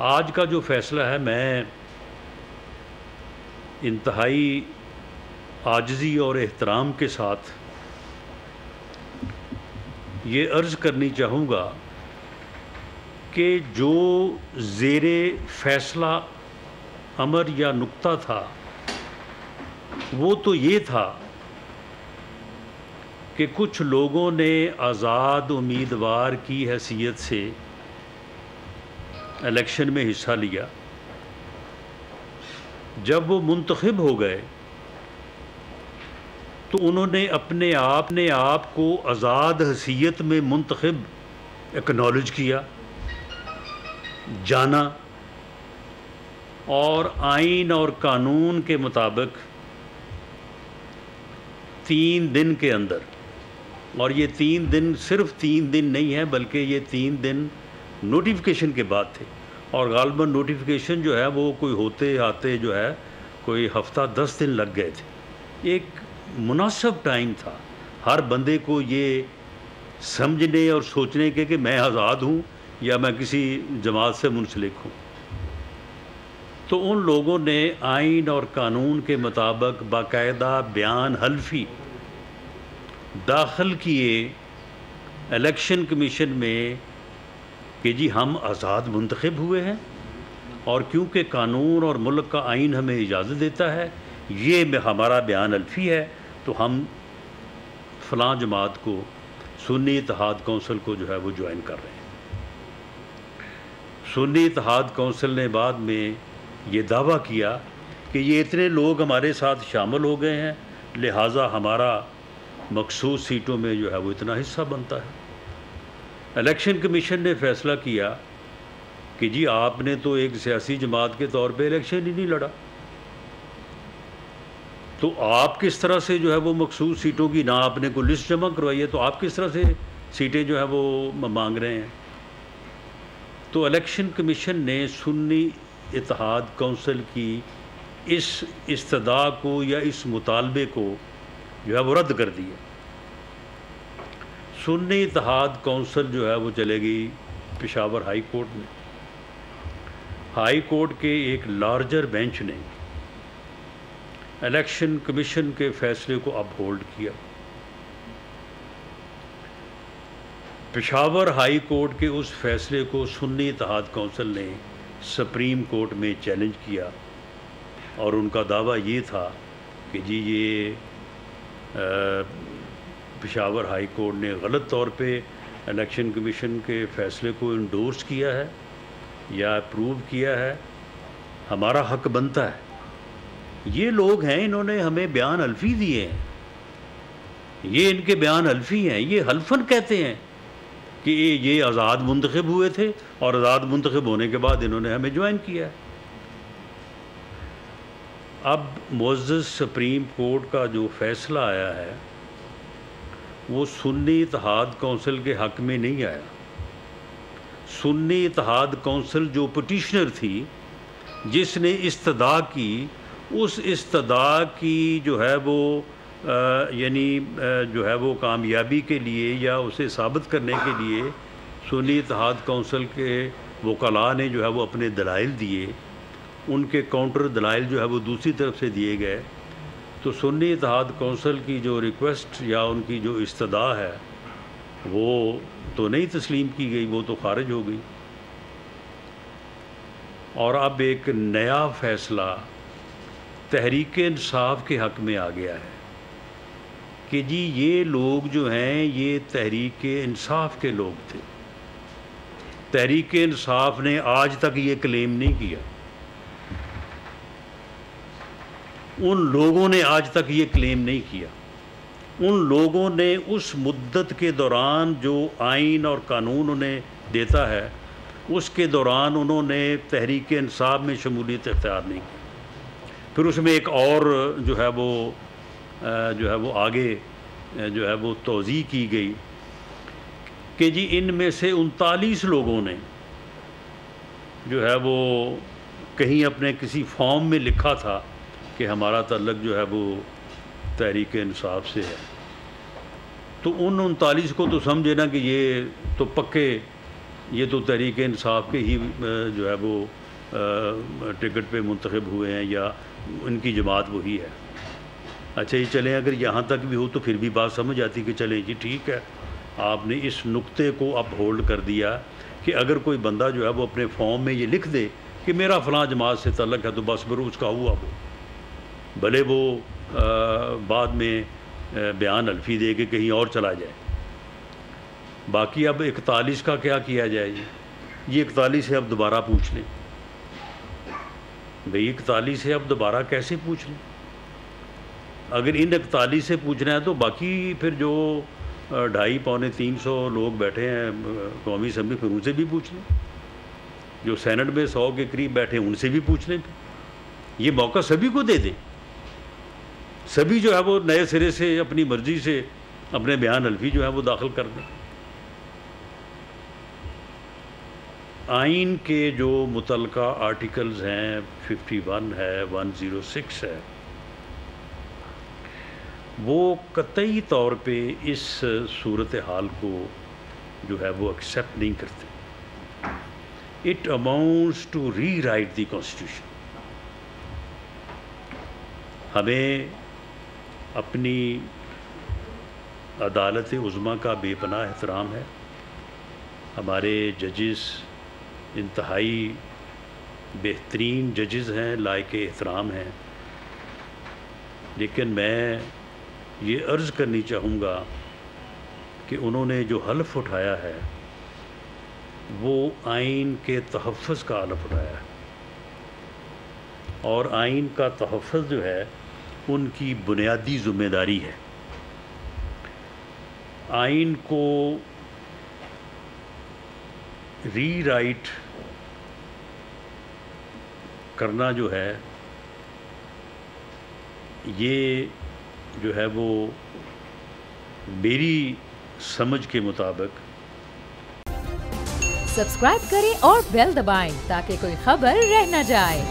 آج کا جو فیصلہ ہے میں انتہائی عاجزی اور احترام کے ساتھ یہ عرض کرنی چاہوں گا کہ جو زیر فیصلہ امر یا نقطہ تھا وہ تو یہ تھا کہ کچھ لوگوں نے آزاد امیدوار کی حیثیت سے الیکشن میں حصہ لیا. جب وہ منتخب ہو گئے تو انہوں نے اپنے آپ کو آزاد حیثیت میں منتخب اکنالج کیا، جانا، اور آئین اور قانون کے مطابق 3 دن کے اندر، اور یہ 3 دن صرف 3 دن نہیں ہے بلکہ یہ 3 دن نوٹیفیکیشن کے بعد تھے، اور غالباً نوٹیفیکیشن جو ہے وہ کوئی ہوتے آتے جو ہے کوئی ہفتہ 10 دن لگ گئے تھے. ایک مناسب ٹائم تھا ہر بندے کو یہ سمجھنے اور سوچنے کے کہ میں آزاد ہوں یا میں کسی جماعت سے منسلک ہوں. تو ان لوگوں نے آئین اور قانون کے مطابق باقاعدہ بیان حلفی داخل کیے الیکشن کمیشن میں کہ جی ہم آزاد منتخب ہوئے ہیں، اور کیونکہ قانون اور ملک کا آئین ہمیں اجازت دیتا ہے، یہ ہمارا بیان حلفی ہے، تو ہم فلاں جماعت کو، سنی اتحاد کونسل کو جو ہے وہ جوائن کر رہے ہیں. سنی اتحاد کونسل نے بعد میں یہ دعویٰ کیا کہ یہ اتنے لوگ ہمارے ساتھ شامل ہو گئے ہیں، لہٰذا ہمارا مخصوص سیٹوں میں جو ہے وہ اتنا حصہ بنتا ہے. الیکشن کمیشن نے فیصلہ کیا کہ جی آپ نے تو ایک سیاسی جماعت کے طور پہ الیکشن ہی نہیں لڑا، تو آپ کس طرح سے جو ہے وہ مخصوص سیٹوں کی، نہ آپ نے کوئی لسٹ جمع کروائی ہے، تو آپ کس طرح سے سیٹیں جو ہے وہ مانگ رہے ہیں. تو الیکشن کمیشن نے سنی اتحاد کونسل کی اس استدعا کو یا اس مطالبے کو جو ہے وہ رد کر دیا. سنی اتحاد کونسل جو ہے وہ چلے گئی پشاور ہائی کورٹ میں. ہائی کورٹ کے ایک لارجر بینچ نے الیکشن کمیشن کے فیصلے کو اپ ہولڈ کیا. پشاور ہائی کورٹ کے اس فیصلے کو سنی اتحاد کونسل نے سپریم کورٹ میں چیلنج کیا، اور ان کا دعویٰ یہ تھا کہ جی یہ پشاور ہائی کورٹ نے غلط طور پہ الیکشن کمیشن کے فیصلے کو انڈورس کیا ہے یا اپروو کیا ہے، ہمارا حق بنتا ہے. یہ لوگ ہیں، انہوں نے ہمیں بیان حلفی دیے ہیں، یہ ان کے بیان حلفی ہیں، یہ حلفاً کہتے ہیں کہ یہ آزاد منتخب ہوئے تھے اور آزاد منتخب ہونے کے بعد انہوں نے ہمیں جوائن کیا ہے. اب معزز سپریم کورٹ کا جو فیصلہ آیا ہے وہ سنی اتحاد کونسل کے حق میں نہیں آیا. سنی اتحاد کونسل جو پٹیشنر تھی، جس نے استدعا کی، اس استدعا کی جو ہے وہ یعنی جو ہے وہ کامیابی کے لیے یا اسے ثابت کرنے کے لیے سنی اتحاد کونسل کے وکلاء نے جو ہے وہ اپنے دلائل دیے. ان کے کاؤنٹر دلائل جو ہے وہ دوسری طرف سے دیے گئے. تو سنی اتحاد کونسل کی جو ریکویسٹ یا ان کی جو استدعا ہے وہ تو نہیں تسلیم کی گئی، وہ تو خارج ہو گئی. اور اب ایک نیا فیصلہ تحریک انصاف کے حق میں آ گیا ہے کہ جی یہ لوگ جو ہیں یہ تحریک انصاف کے لوگ تھے. تحریک انصاف نے آج تک یہ کلیم نہیں کیا، ان لوگوں نے آج تک یہ کلیم نہیں کیا. ان لوگوں نے اس مدت کے دوران جو آئین اور قانون انہیں دیتا ہے اس کے دوران انہوں نے تحریک انصاف میں شمولیت اختیار نہیں کی. پھر اس میں ایک اور جو ہے وہ آگے جو ہے وہ توضیح کی گئی کہ جی ان میں سے 39 لوگوں نے جو ہے وہ کہیں اپنے کسی فارم میں لکھا تھا کہ ہمارا تعلق جو ہے وہ تحریک انصاف سے ہے. تو ان 39 کو تو سمجھے نا کہ یہ تو پکے یہ تو تحریک انصاف کے ہی جو ہے وہ ٹکٹ پہ منتخب ہوئے ہیں یا ان کی جماعت وہی ہے. اچھا یہ چلیں اگر یہاں تک بھی ہو تو پھر بھی بات سمجھ آتی کہ چلیں جی ٹھیک ہے, آپ نے اس نقطے کو اپ ہولڈ کر دیا کہ اگر کوئی بندہ جو ہے وہ اپنے فارم میں یہ لکھ دے کہ میرا فلاں جماعت سے تعلق ہے تو بس برو اس کا ہوا وہ, بھلے وہ بعد میں بیان الفی دے کے کہیں اور چلا جائے. باقی اب 41 کا کیا کیا جائے جی, یہ 41 ہے اب دوبارہ پوچھ لیں بھئی, 41 ہے اب دوبارہ کیسے پوچھ لیں؟ اگر ان 41 سے پوچھنا ہے تو باقی پھر جو 250-300 لوگ بیٹھے ہیں قومی اسمبلی, پھر ان سے بھی پوچھ لیں. جو سینٹ میں 100 کے قریب بیٹھے ہیں ان سے بھی پوچھ لیں. یہ موقع سبھی کو دے دیں, سبھی جو ہے وہ نئے سرے سے اپنی مرضی سے اپنے بیان الفی جو ہے وہ داخل کر دیں. آئین کے جو متعلقہ آرٹیکلز ہیں 51 ہے, 106 ہے, وہ قطعی طور پہ اس صورتحال کو جو ہے وہ ایکسیپٹ نہیں کرتے. It amounts to rewrite the constitution. ہمیں اپنی عدالت عظمیٰ کا بے پناہ احترام ہے. ہمارے ججز انتہائی بہترین ججز ہیں, لائق احترام ہیں, لیکن میں یہ عرض کرنی چاہوں گا کہ انہوں نے جو حلف اٹھایا ہے وہ آئین کے تحفظ کا حلف اٹھایا ہے, اور آئین کا تحفظ جو ہے ان کی بنیادی ذمہ داری ہے. آئین کو ری رائٹ کرنا جو ہے یہ جو ہے وہ میری سمجھ کے مطابق. سبسکرائب کریں اور بیل دبائیں تاکہ کوئی خبر رہ نہ جائے.